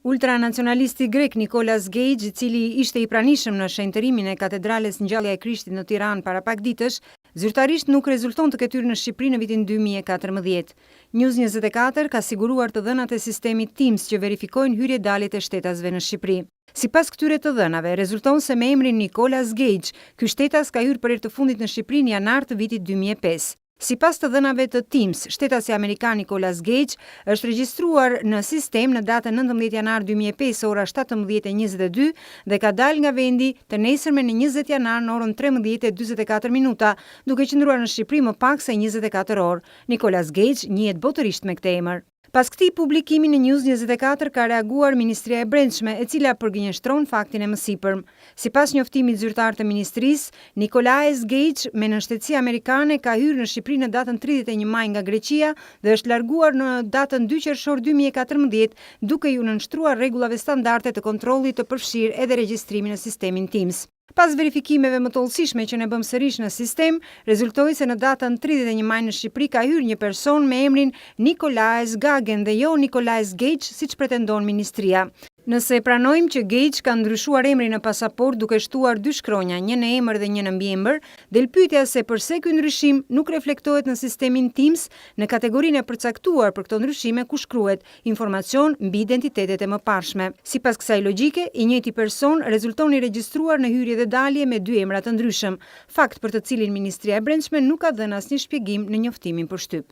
Ultranacionalisti grek Nicolas Gage, i cili ishte i pranishëm në shenjtërimin e katedrales Ngjallja e Krishtit në Tiranë para pak ditësh, zyrtarisht nuk rezulton të ketyr në Shqipëri në vitin 2014. News 24 ka siguruar të dhënat e sistemit Teams që verifikojnë hyrje-daljet e shtetasve në Shqipëri. Sipas këtyre të dhënave, rezulton se me emrin Nicolas Gage, ky shtetas ka hyrë për herë të fundit në Shqipëri në janar të vitit 2005. Sipas të dhënave të Teams, shtetasi amerikan Nicolas Gage është regjistruar në sistem në datën 19 janar 2005 ora 17:22 dhe ka dalë nga vendi të nesërmen në 20 janar në orën 13:44 minuta, duke qëndruar në Shqipëri më pak se 24 orë. Nicolas Gage njihet botërisht me këtë emër. Pas këtij publikimi në News 24 ka reaguar Ministria e Brendshme, e cila përgënjeshtron faktin e mësipërm. Sipas njoftimit zyrtar të ministrisë, Nicolas Gage me nënshtetësi amerikane ka hyrë në Shqipëri në datën 31 maj nga Greqia dhe është larguar në datën 2 qershor 2014, duke ju nënshtruar rregullave standarde të kontrollit të përfshirë edhe regjistrimin në sistemin Teams. Pas verifikimeve më tollësishme që ne bëm sërish në sistem, rezultoi se në datën 31 maj në Shqipëri ka hyrë një person me emrin Nicolas Gagen dhe jo Nicolas Gage, siç pretendon ministria. Nëse pranojmë që Gage ka ndryshuar emrin në pasaport duke shtuar 2 shkronja, një në emër dhe një në mbiemër, del pyetja se pse ky ndryshim nuk reflektohet në sistemin Teams në kategorinë e përcaktuar për këto ndryshime ku shkruhet informacion mbi identitetet e mëparshme. Sipas kësaj logjike, i njëjti person rezulton i regjistruar në hyrje dhe dalje me 2 emra të ndryshëm, fakt për të cilin Ministria e Brendshme nuk ka dhënë asnjë shpjegim në njoftimin për shtyp.